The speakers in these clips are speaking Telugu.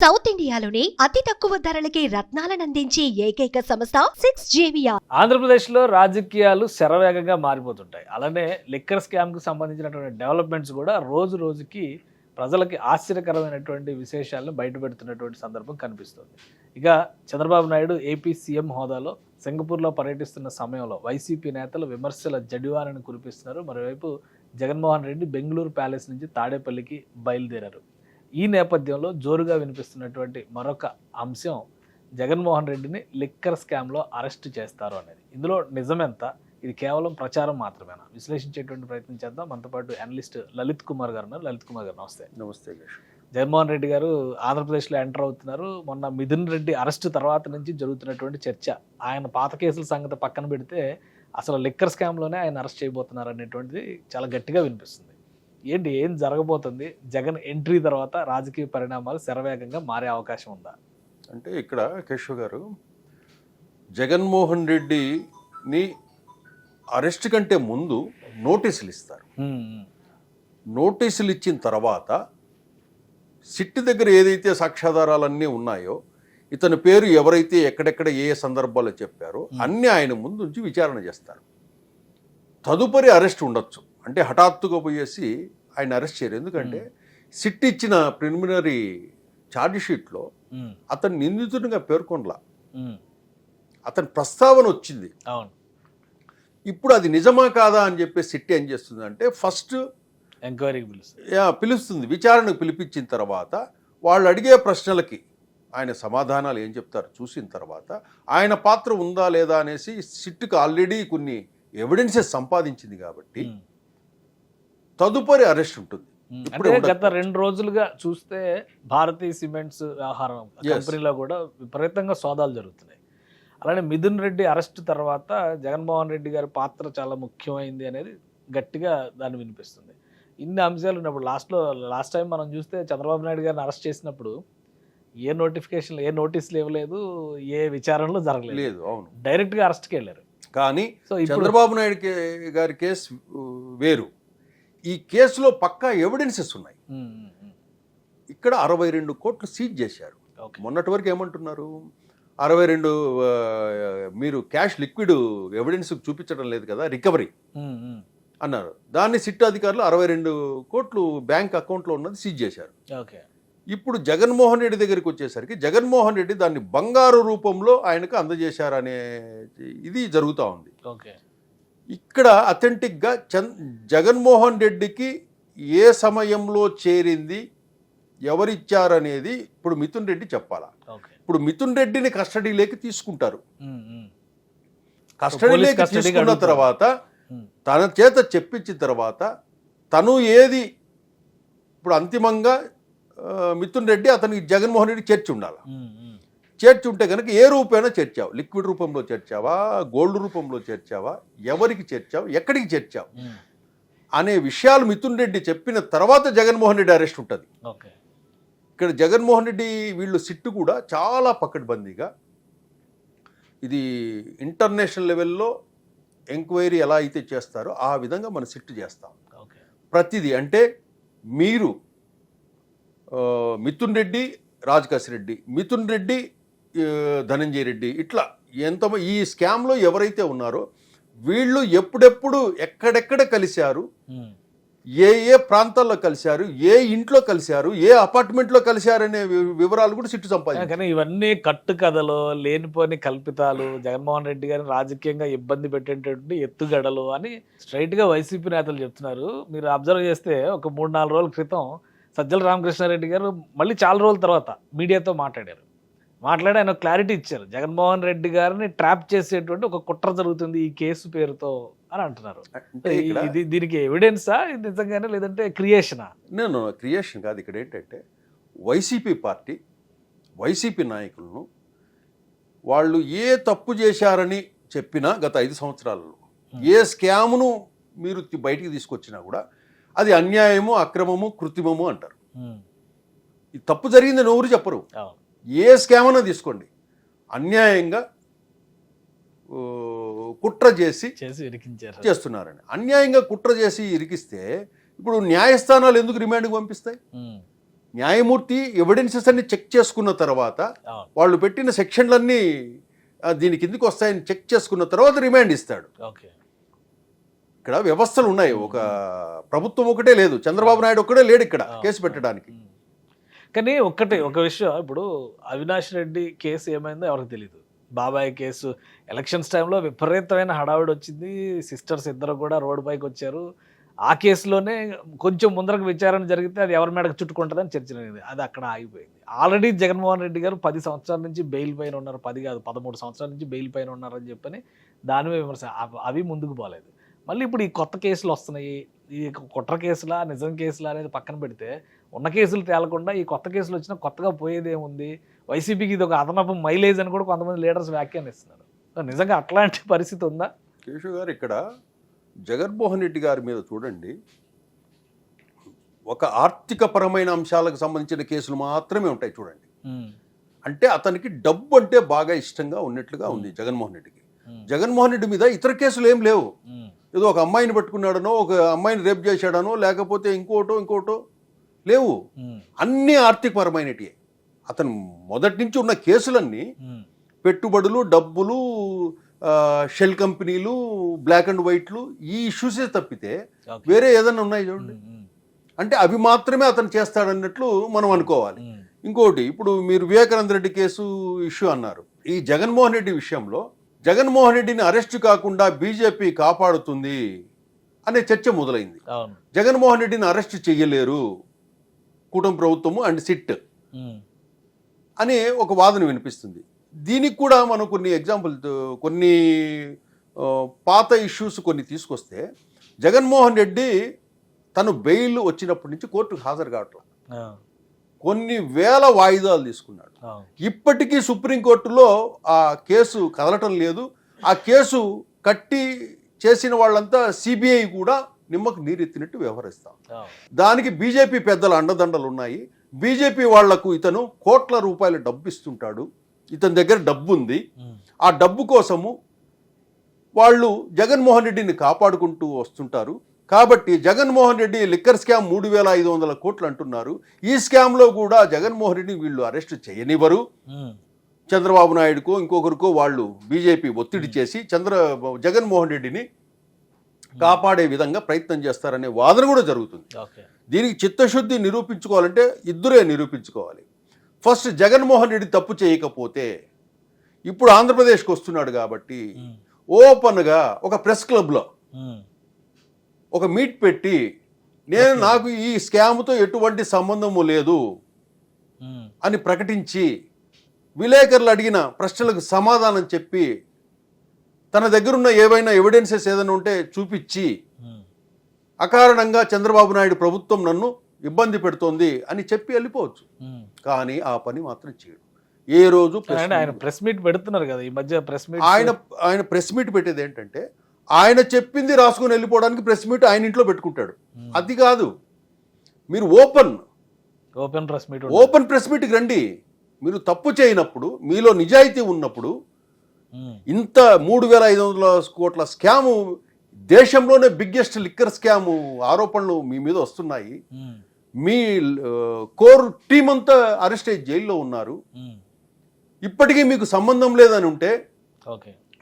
సౌత్ ఇండియాలోని అతి తక్కువ ధరలకి రత్నాలనందించే ఏకైక సంస్థ 6JVR. ఆంధ్రప్రదేశ్లో రాజకీయాలు శరవేగంగా మారిపోతుంటాయి. అలానే లిక్కర్ స్కామ్కి సంబంధించినటువంటి డెవలప్మెంట్స్ కూడా రోజు రోజుకి ప్రజలకి ఆశ్చర్యకరమైనటువంటి విశేషాలను బయటపెడుతున్నటువంటి సందర్భం కనిపిస్తుంది. ఇక చంద్రబాబు నాయుడు ఏపీ సీఎం హోదాలో సింగపూర్లో పర్యటిస్తున్న సమయంలో వైసీపీ నేతలు విమర్శల జడివానని కురిపిస్తున్నారు. మరోవైపు జగన్మోహన్ రెడ్డి బెంగళూరు ప్యాలెస్ నుంచి తాడేపల్లికి బయలుదేరారు. ఈ నేపథ్యంలో జోరుగా వినిపిస్తున్నటువంటి మరొక అంశం జగన్మోహన్ రెడ్డిని లిక్కర్ స్కామ్లో అరెస్ట్ చేస్తారు అనేది. ఇందులో నిజమెంత, ఇది కేవలం ప్రచారం మాత్రమేనా? విశ్లేషించేటువంటి ప్రయత్నం చేద్దాం. మనతో పాటు అనలిస్ట్ లలిత్ కుమార్ గారు ఉన్నారు. లలిత్ కుమార్ గారు నమస్తే. నమస్తే. జగన్మోహన్ రెడ్డి గారు ఆంధ్రప్రదేశ్లో ఎంటర్ అవుతున్నారు. మొన్న మిథున్ రెడ్డి అరెస్ట్ తర్వాత నుంచి జరుగుతున్నటువంటి చర్చ, ఆయన పాత కేసుల సంగతి పక్కన పెడితే అసలు లిక్కర్ స్కామ్లోనే ఆయన అరెస్ట్ చేయబోతున్నారు అనేటువంటిది చాలా గట్టిగా వినిపిస్తుంది. ఏంటి, ఏం జరగబోతుంది? జగన్ ఎంట్రీ తర్వాత రాజకీయ పరిణామాలు శరవేగంగా మారే అవకాశం ఉందా? అంటే ఇక్కడ కేశవ్ గారు, జగన్మోహన్ రెడ్డిని అరెస్ట్ కంటే ముందు నోటీసులు ఇస్తారు. నోటీసులు ఇచ్చిన తర్వాత సిట్ దగ్గర ఏదైతే సాక్ష్యాధారాలన్నీ ఉన్నాయో, ఇతని పేరు ఎవరైతే ఎక్కడెక్కడ ఏ సందర్భాల్లో చెప్పారో అన్నీ ఆయన ముందు నుంచి విచారణ చేస్తారు. తదుపరి అరెస్ట్ ఉండొచ్చు. అంటే హఠాత్తుగా పోయేసి ఆయన అరెస్ట్ చేయరు. ఎందుకంటే సిట్ ఇచ్చిన ప్రిలిమినరీ ఛార్జ్ షీట్లో అతను నిందితుడిగా పేర్కొనలా, అతని ప్రస్తావన వచ్చింది. ఇప్పుడు అది నిజమా కాదా అని చెప్పి సిట్ ఏం చేస్తుంది అంటే ఫస్ట్ ఎంక్వైరీకి పిలుస్తుంది. విచారణకు పిలిపించిన తర్వాత వాళ్ళు అడిగే ప్రశ్నలకి ఆయన సమాధానాలు ఏం చెప్తారు చూసిన తర్వాత ఆయన పాత్ర ఉందా లేదా అనేసి సిట్కి ఆల్రెడీ కొన్ని ఎవిడెన్సెస్ సంపాదించింది కాబట్టి తదుపరి అరెస్ట్ ఉంటుంది. అంటే గత 2 రోజులుగా చూస్తే భారతీయ సిమెంట్స్ వ్యవహారం కంపెనీలో కూడా విపరీతంగా సోదాలు జరుగుతున్నాయి. అలానే మిథున్ రెడ్డి అరెస్ట్ తర్వాత జగన్మోహన్ రెడ్డి గారి పాత్ర చాలా ముఖ్యమైంది అనేది గట్టిగా దాన్ని వినిపిస్తుంది. ఇన్ని అంశాలు ఉన్నప్పుడు లాస్ట్ టైం మనం చూస్తే చంద్రబాబు నాయుడు గారిని అరెస్ట్ చేసినప్పుడు ఏ నోటిఫికేషన్, ఏ నోటీసులు ఇవ్వలేదు, ఏ విచారణలో జరగలేదు. అవును, డైరెక్ట్గా అరెస్ట్కి వెళ్ళారు. కానీ చంద్రబాబు నాయుడు గారి కేసు వేరు. ఈ కేసులో పక్కా ఎవిడెన్సెస్ ఉన్నాయి. ఇక్కడ 62 కోట్లు సీజ్ చేశారు. మొన్నటి వరకు ఏమంటున్నారు, 62 మీరు క్యాష్ లిక్విడ్ ఎవిడెన్స్ చూపించడం లేదు కదా, రికవరీ అన్నారు. దాన్ని సిట్ అధికారులు 62 కోట్లు బ్యాంక్ అకౌంట్లో ఉన్నది సీజ్ చేశారు. ఇప్పుడు జగన్మోహన్ రెడ్డి దగ్గరికి వచ్చేసరికి జగన్మోహన్ రెడ్డి దాన్ని బంగారు రూపంలో ఆయనకు అందజేశారనే ఇది జరుగుతూ ఉంది. ఇక్కడ అథెంటిక్గా జగన్మోహన్ రెడ్డికి ఏ సమయంలో చేరింది, ఎవరిచ్చారనేది ఇప్పుడు మిథున్ రెడ్డి చెప్పాలా. ఇప్పుడు మిథున్ రెడ్డిని కస్టడీలోకి తీసుకుంటారు. కస్టడీలోకి తీసుకున్న తర్వాత తన చేత చెప్పించిన తర్వాత తను ఏది ఇప్పుడు అంతిమంగా మిథున్ రెడ్డి అతనికి జగన్మోహన్ రెడ్డి చేర్చి ఉండాలి. చేర్చి ఉంటే కనుక ఏ రూపేణా చేర్చావు, లిక్విడ్ రూపంలో చేర్చావా, గోల్డ్ రూపంలో చేర్చావా, ఎవరికి చేర్చావు, ఎక్కడికి చేర్చావు అనే విషయాలు మిథున్ రెడ్డి చెప్పిన తర్వాత జగన్మోహన్ రెడ్డి అరెస్ట్ ఉంటుంది. ఇక్కడ జగన్మోహన్ రెడ్డి వీళ్ళు సిట్టు కూడా చాలా పకడ్బందీగా ఇది ఇంటర్నేషనల్ లెవెల్లో ఎంక్వైరీ ఎలా అయితే చేస్తారో ఆ విధంగా మన సిట్టు చేస్తాం. ప్రతిదీ అంటే మీరు మిథున్ రెడ్డి, రాజకాశి రెడ్డి, మిథున్ రెడ్డి, ధనంజయ రెడ్డి, ఇట్లా ఈ స్కామ్లో ఎవరైతే ఉన్నారో వీళ్ళు ఎప్పుడెప్పుడు ఎక్కడెక్కడ కలిశారు, ఏ ప్రాంతాల్లో కలిశారు, ఏ ఇంట్లో కలిశారు, ఏ అపార్ట్మెంట్లో కలిశారు అనే వివరాలు కూడా సిట్టు సంపాదించారు. కానీ ఇవన్నీ కట్టు కథలు, లేనిపోని కల్పితాలు, జగన్మోహన్ రెడ్డి గారిని రాజకీయంగా ఇబ్బంది పెట్టేటటువంటి ఎత్తుగడలు అని స్ట్రైట్గా వైసీపీ నేతలు చెప్తున్నారు. మీరు అబ్జర్వ్ చేస్తే ఒక 3-4 రోజుల క్రితం సజ్జల రామకృష్ణారెడ్డి గారు మళ్ళీ చాలా రోజుల తర్వాత మీడియాతో మాట్లాడి ఆయన క్లారిటీ ఇచ్చారు. జగన్మోహన్ రెడ్డి గారిని ట్రాప్ చేసేటువంటి ఒక కుట్ర జరుగుతుంది ఈ కేసు పేరుతో అని అంటున్నారు. దీనికి ఎవిడెన్సా నిజంగానే, లేదంటే క్రియేషనా? నేను క్రియేషన్ కాదు. ఇక్కడ ఏంటంటే వైసీపీ పార్టీ, వైసీపీ నాయకులను వాళ్ళు ఏ తప్పు చేశారని చెప్పినా గత 5 సంవత్సరాలలో ఏ స్కామ్ను మీరు బయటికి తీసుకొచ్చినా కూడా అది అన్యాయము, అక్రమము, కృత్రిమము అంటారు. ఈ తప్పు జరిగిందని ఎవరు చెప్పరు. ఏ స్కామ్ అన్నా తీసుకోండి, అన్యాయంగా కుట్ర చేసి చేస్తున్నారని. అన్యాయంగా కుట్ర చేసి ఇరికిస్తే ఇప్పుడు న్యాయస్థానాలు ఎందుకు రిమాండ్కి పంపిస్తాయి? న్యాయమూర్తి ఎవిడెన్సెస్ అన్ని చెక్ చేసుకున్న తర్వాత అవును. వాళ్ళు పెట్టిన సెక్షన్లన్నీ దీని కిందికి వస్తాయని చెక్ చేసుకున్న తర్వాత రిమాండ్ ఇస్తాడు. ఓకే. ఇక్కడ వ్యవస్థలు ఉన్నాయి. ఒక ప్రభుత్వం ఒకటే లేదు, చంద్రబాబు నాయుడు ఒక్కడే లేడు ఇక్కడ కేసు పెట్టడానికి. కానీ ఒక విషయం, ఇప్పుడు అవినాష్ రెడ్డి కేసు ఏమైందో ఎవరికి తెలియదు. బాబాయ్ కేసు ఎలక్షన్స్ టైంలో విపరీతమైన హడావిడి వచ్చింది. సిస్టర్స్ ఇద్దరు కూడా రోడ్డు పైకి వచ్చారు. ఆ కేసులోనే కొంచెం ముందరకు విచారణ జరిగితే అది ఎవరి మేడకు చుట్టుకుంటుందని చర్చ జరిగింది. అది అక్కడ ఆగిపోయింది. ఆల్రెడీ జగన్మోహన్ రెడ్డి గారు 10 సంవత్సరాల నుంచి బెయిల్ పైన ఉన్నారు, 10 కాదు 13 సంవత్సరాల నుంచి బెయిల్ పైన ఉన్నారని చెప్పని దాని మీద విమర్శ. అవి ముందుకు పోలేదు. మళ్ళీ ఇప్పుడు ఈ కొత్త కేసులు వస్తున్నాయి. ఈ కుట్ర కేసులా నిజం కేసులా అనేది పక్కన పెడితే ఉన్న కేసులు తేలకుండా ఈ కొత్త కేసులు వచ్చినా కొత్తగా పోయేది ఏముంది? వైసీపీకి ఇది ఒక అదనపు మైలేజ్ అని కూడా కొంతమంది లీడర్స్ వ్యాఖ్యానిస్తున్నారు. నిజంగా అట్లాంటి పరిస్థితి ఉందా? కేశవ్ గారు, ఇక్కడ జగన్మోహన్ రెడ్డి గారి మీద చూడండి, ఒక ఆర్థికపరమైన అంశాలకు సంబంధించిన కేసులు మాత్రమే ఉంటాయి చూడండి. అంటే అతనికి డబ్బు అంటే బాగా ఇష్టంగా ఉన్నట్లుగా ఉంది జగన్మోహన్ రెడ్డికి. జగన్మోహన్ రెడ్డి మీద ఇతర కేసులు ఏం లేవు. ఏదో ఒక అమ్మాయిని పట్టుకున్నాడనో, ఒక అమ్మాయిని రేప్ చేశాడనో, లేకపోతే ఇంకోటో లేవు. అన్నీ ఆర్థికపరమైనటివి. అతను మొదటి నుంచి ఉన్న కేసులన్నీ పెట్టుబడులు, డబ్బులు, షెల్ కంపెనీలు, బ్లాక్ అండ్ వైట్లు, ఈ ఇష్యూసే తప్పితే వేరే ఏదైనా ఉన్నాయి చూడండి. అంటే అవి మాత్రమే అతను చేస్తాడన్నట్లు మనం అనుకోవాలి. ఇంకోటి, ఇప్పుడు మీరు వివేకానంద రెడ్డి కేసు ఇష్యూ అన్నారు. ఈ జగన్మోహన్ రెడ్డి విషయంలో జగన్మోహన్ రెడ్డిని అరెస్ట్ కాకుండా బీజేపీ కాపాడుతుంది అనే చర్చ మొదలైంది. జగన్మోహన్ రెడ్డిని అరెస్ట్ చెయ్యలేరు కూటమి ప్రభుత్వము అండ్ సిట్ అనే ఒక వాదన వినిపిస్తుంది. దీనికి కూడా మనం కొన్ని ఎగ్జాంపుల్, కొన్ని పాత ఇష్యూస్ కొన్ని తీసుకొస్తే, జగన్మోహన్ రెడ్డి తను బెయిల్ వచ్చినప్పటి నుంచి కోర్టుకు హాజరు కావట్లేదు. కొన్ని వేల వాయిదాలు తీసుకున్నాడు. ఇప్పటికీ సుప్రీంకోర్టులో ఆ కేసు కదలటం లేదు. ఆ కేసు కట్టి చేసిన వాళ్ళంతా సిబిఐ కూడా నిమ్మకు నీరెత్తినట్టు వ్యవహరిస్తాం. దానికి బీజేపీ పెద్దల అండదండలు ఉన్నాయి. బీజేపీ వాళ్లకు ఇతను కోట్ల రూపాయల డబ్బు ఇస్తుంటాడు. ఇతని దగ్గర డబ్బు ఉంది. ఆ డబ్బు కోసము వాళ్ళు జగన్మోహన్ రెడ్డిని కాపాడుకుంటూ వస్తుంటారు. కాబట్టి జగన్మోహన్ రెడ్డి లిక్కర్ స్కామ్ 3,500 కోట్లు అంటున్నారు. ఈ స్కామ్లో కూడా జగన్మోహన్ రెడ్డిని వీళ్ళు అరెస్ట్ చేయనివ్వరు. చంద్రబాబు నాయుడుకో ఇంకొకరికో వాళ్ళు బీజేపీ ఒత్తిడి చేసి జగన్మోహన్ రెడ్డిని కాపాడే విధంగా ప్రయత్నం చేస్తారనే వాదన కూడా జరుగుతుంది. దీనికి చిత్తశుద్ధి నిరూపించుకోవాలంటే ఇద్దరే నిరూపించుకోవాలి. ఫస్ట్, జగన్మోహన్ రెడ్డి తప్పు చేయకపోతే, ఇప్పుడు ఆంధ్రప్రదేశ్కి వస్తున్నాడు కాబట్టి ఓపెన్గా ఒక ప్రెస్ క్లబ్లో ఒక మీట్ పెట్టి, నాకు ఈ స్కామ్తో ఎటువంటి సంబంధము లేదు అని ప్రకటించి, విలేకరులు అడిగిన ప్రశ్నలకు సమాధానం చెప్పి, తన దగ్గరున్న ఏవైనా ఎవిడెన్సెస్ ఏదైనా ఉంటే చూపించి, అకారణంగా చంద్రబాబు నాయుడు ప్రభుత్వం నన్ను ఇబ్బంది పెడుతోంది అని చెప్పి వెళ్ళిపోవచ్చు. కానీ ఆ పని మాత్రం చేయడు. ఏ రోజు ఆయన ప్రెస్ మీట్ పెడుతున్నారు కదా ఈ మధ్య. ఆయన ప్రెస్ మీట్ పెట్టేది ఏంటంటే, ఆయన చెప్పింది రాసుకొని వెళ్ళిపోవడానికి ప్రెస్ మీట్ ఆయన ఇంట్లో పెట్టుకుంటాడు. అది కాదు, మీరు ఓపెన్ ప్రెస్ మీట్కి రండి. మీరు తప్పు చేయనప్పుడు, మీలో నిజాయితీ ఉన్నప్పుడు, ఇంత 3,500 కోట్ల స్కాము, దేశంలోనే బిగ్గెస్ట్ లిక్కర్ స్కాము ఆరోపణలు మీ మీద వస్తున్నాయి. మీ కోర్ టీం అంతా అరెస్ట్ అయ్యి జైల్లో ఉన్నారు. ఇప్పటికీ మీకు సంబంధం లేదని ఉంటే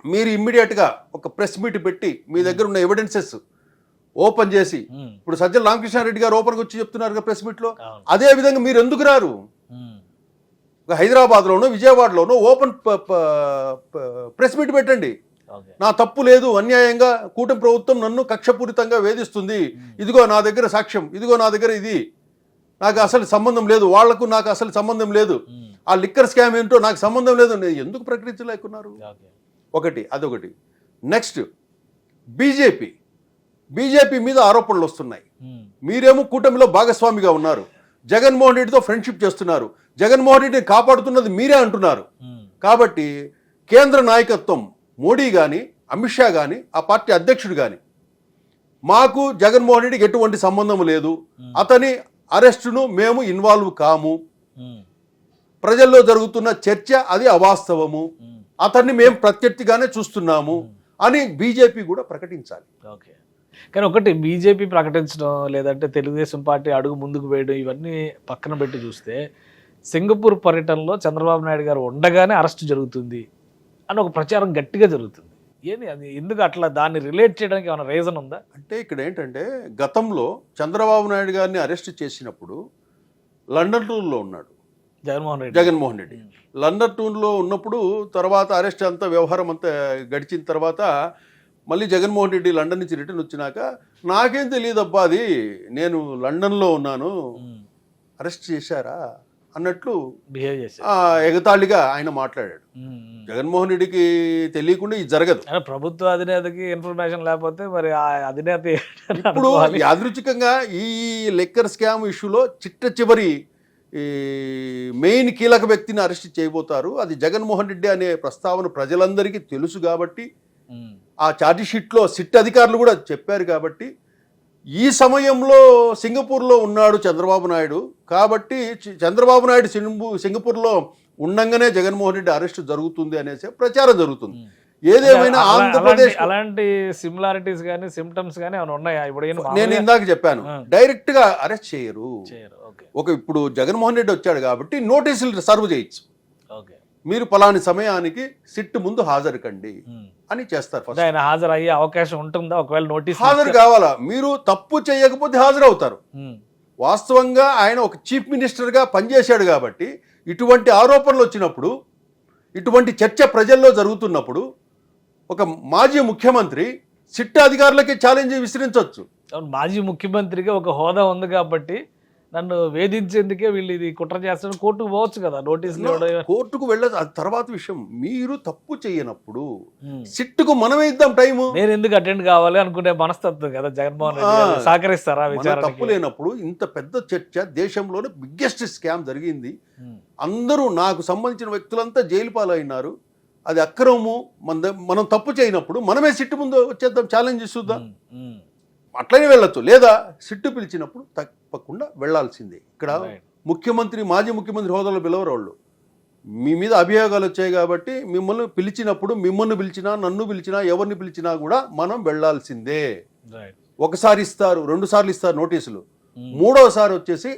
మీరు ఇమ్మీడియట్గా ఒక ప్రెస్ మీట్ పెట్టి మీ దగ్గర ఉన్న ఎవిడెన్సెస్ ఓపెన్ చేసి, ఇప్పుడు సజ్జల రామకృష్ణారెడ్డి గారు ఓపెన్గా వచ్చి చెప్తున్నారు ప్రెస్ మీట్లో, అదే విధంగా మీరు ఎందుకు రారు? హైదరాబాద్లోనో విజయవాడలోనో ఓపెన్ ప్రెస్ మీట్ పెట్టండి. నా తప్పు లేదు, అన్యాయంగా కూటమి ప్రభుత్వం నన్ను కక్షపూరితంగా వేధిస్తుంది, ఇదిగో నా దగ్గర సాక్ష్యం, ఇదిగో నా దగ్గర ఇది, నాకు అసలు సంబంధం లేదు, వాళ్లకు నాకు అసలు సంబంధం లేదు, ఆ లిక్కర్ స్కామ్ ఏంటో నాకు సంబంధం లేదు, ఎందుకు ప్రకటించలేకున్నారు? అదొకటి. నెక్స్ట్, బీజేపీ మీద ఆరోపణలు వస్తున్నాయి. మీరేమో కూటమిలో భాగస్వామిగా ఉన్నారు, జగన్మోహన్ రెడ్డితో ఫ్రెండ్షిప్ చేస్తున్నారు, జగన్మోహన్ రెడ్డిని కాపాడుతున్నది మీరే అంటున్నారు. కాబట్టి కేంద్ర నాయకత్వం, మోడీ కానీ అమిత్ షా కానీ ఆ పార్టీ అధ్యక్షుడు కానీ, మాకు జగన్మోహన్ రెడ్డికి ఎటువంటి సంబంధం లేదు, అతని అరెస్టును మేము ఇన్వాల్వ్ కాము, ప్రజల్లో జరుగుతున్న చర్చ అది అవాస్తవము, అతన్ని మేము ప్రత్యర్థిగానే చూస్తున్నాము అని బీజేపీ కూడా ప్రకటించాలి. కానీ ఒకటి బీజేపీ ప్రకటించడం లేదంటే తెలుగుదేశం పార్టీ అడుగు ముందుకు వేయడం ఇవన్నీ పక్కన పెట్టి చూస్తే సింగపూర్ పర్యటనలో చంద్రబాబు నాయుడు గారు ఉండగానే అరెస్ట్ జరుగుతుంది అని ఒక ప్రచారం గట్టిగా జరుగుతుంది. ఏంది అది, ఎందుకు అట్లా దాన్ని రిలేట్ చేయడానికి ఏమైనా రీజన్ ఉందా? అంటే ఇక్కడ ఏంటంటే గతంలో చంద్రబాబు నాయుడు గారిని అరెస్ట్ చేసినప్పుడు లండన్ టూర్లో ఉన్నాడు జగన్మోహన్ రెడ్డి. లండన్ టూర్లో ఉన్నప్పుడు తర్వాత అరెస్ట్ అంతా వ్యవహారం అంతా గడిచిన తర్వాత మళ్ళీ జగన్మోహన్ రెడ్డి లండన్ నుంచి రిటర్న్ వచ్చినాక నాకేం తెలియదబ్బా అది నేను లండన్లో ఉన్నాను అరెస్ట్ చేశారా అన్నట్లు బిహేవ్ చేసి ఎగతాళిగా ఆయన మాట్లాడాడు. జగన్మోహన్ రెడ్డికి తెలియకుండా ఇది జరగదు. ప్రభుత్వ అధినేతకి ఇన్ఫర్మేషన్ లేకపోతే మరి ఆ అధినేత ఇప్పుడు యాదృచ్ఛికంగా ఈ లిక్కర్ స్కామ్ ఇష్యూలో చివరి మెయిన్ కీలక వ్యక్తిని అరెస్ట్ చేయబోతారు. అది జగన్మోహన్ రెడ్డి అనే ప్రస్తావన ప్రజలందరికీ తెలుసు కాబట్టి ఆ ఛార్జిషీట్లో సిట్ అధికారులు కూడా చెప్పారు కాబట్టి ఈ సమయంలో సింగపూర్లో ఉన్నాడు చంద్రబాబు నాయుడు కాబట్టి చంద్రబాబు నాయుడు సింగపూర్లో ఉండంగానే జగన్మోహన్ రెడ్డి అరెస్ట్ జరుగుతుంది అనేసి ప్రచారం జరుగుతుంది. ఏదేమైనా ఆంధ్రప్రదేశ్ అలాంటి సిమిలారిటీస్ కానీ సిమ్టమ్స్ కానీ ఏమైనా ఉన్నాయా? ఇప్పుడు నేను ఇందాక చెప్పాను డైరెక్ట్ గా అరెస్ట్ చేయరు. ఇప్పుడు జగన్మోహన్ రెడ్డి వచ్చాడు కాబట్టి నోటీసులు సర్వ్ చేయొచ్చు. మీరు పలాని సమయానికి సిట్ ముందు హాజరు కండి అని చేస్తారు. ఆయన హాజరు అయ్యే అవకాశం ఉంటుందా? ఒకవేళ నోటీస్ హాజరు కావాలా? మీరు తప్పు చేయకపోతే హాజరవుతారు. వాస్తవంగా ఆయన ఒక చీఫ్ మినిస్టర్గా పనిచేశాడు కాబట్టి ఇటువంటి ఆరోపణలు వచ్చినప్పుడు, ఇటువంటి చర్చ ప్రజల్లో జరుగుతున్నప్పుడు ఒక మాజీ ముఖ్యమంత్రి సిట్ అధికారులకి ఛాలెంజ్ విసిరించవచ్చు. మాజీ ముఖ్యమంత్రిగా ఒక హోదా ఉంది కాబట్టి నన్ను వేధించేందుకే వీళ్ళు ఇది కుట్ర చేస్తాను, కోర్టుకు పోవచ్చు కదా. నోటీసులు కోర్టుకు వెళ్ళదు, అది తర్వాత విషయం. మీరు తప్పు చేయనప్పుడు సిట్టుకు మనమే ఇద్దాం టైము. నేను ఎందుకు అటెండ్ కావాలి అనుకునే మనస్తత్వం కదా జగన్మోహన్ రెడ్డి. సహకరిస్తారా? తప్పు లేనప్పుడు ఇంత పెద్ద చర్చ, దేశంలోనే బిగ్గెస్ట్ స్కామ్ జరిగింది, అందరూ నాకు సంబంధించిన వ్యక్తులంతా జైలు పాలైనారు, అది అక్రమము. మనం తప్పు చేయనప్పుడు మనమే సిట్టు ముందు వచ్చేద్దాం, ఛాలెంజ్ చూద్దాం, అట్లనే వెళ్ళొచ్చు. లేదా సిట్టు పిలిచినప్పుడు తప్పకుండా వెళ్లాల్సిందే. ఇక్కడ ముఖ్యమంత్రి, మాజీ ముఖ్యమంత్రి హోదాలో పిలవరు వాళ్ళు. మీ మీద అభియోగాలు వచ్చాయి కాబట్టి మిమ్మల్ని పిలిచినప్పుడు, మిమ్మల్ని పిలిచినా, నన్ను పిలిచినా, ఎవరిని పిలిచినా కూడా మనం వెళ్లాల్సిందే. ఒకసారి ఇస్తారు, 2 సార్లు ఇస్తారు నోటీసులు, 3వసారి వచ్చేసి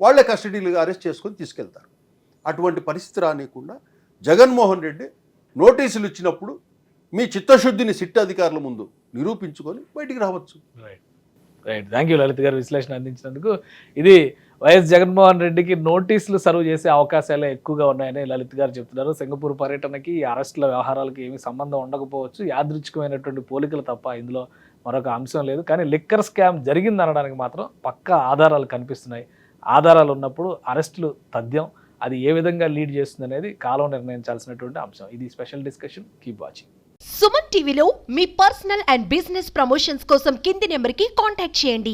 వాళ్ళే కస్టడీలుగా అరెస్ట్ చేసుకొని తీసుకెళ్తారు. అటువంటి పరిస్థితి రానియకుండా జగన్మోహన్ రెడ్డి నోటీసులు ఇచ్చినప్పుడు మీ చిత్తశుద్ధిని సిట్ అధికారుల ముందు నిరూపించుకొని బయటికి రావచ్చు. రైట్, థ్యాంక్ యూ లలిత్ గారు విశ్లేషణ అందించినందుకు. ఇది వైఎస్ జగన్మోహన్ రెడ్డికి నోటీసులు సర్వ్ చేసే అవకాశాలే ఎక్కువగా ఉన్నాయని లలిత్ గారు చెప్తున్నారు. సింగపూర్ పర్యటనకి ఈ అరెస్టుల వ్యవహారాలకి ఏమీ సంబంధం ఉండకపోవచ్చు, యాదృచ్ఛికమైనటువంటి పోలికలు తప్ప ఇందులో మరొక అంశం లేదు. కానీ లిక్కర్ స్కామ్ జరిగిందనడానికి మాత్రం పక్కా ఆధారాలు కనిపిస్తున్నాయి. ఆధారాలు ఉన్నప్పుడు అరెస్టులు తథ్యం. అది ఏ విధంగా లీడ్ చేస్తుంది అనేది కాలం నిర్ణయించాల్సినటువంటి అంశం. ఇది special discussion. Keep watching. Suman టీవీలో మీ పర్సనల్ అండ్ బిజినెస్ ప్రమోషన్స్ కోసం కింది నెంబర్కి కాంటాక్ట్ చేయండి.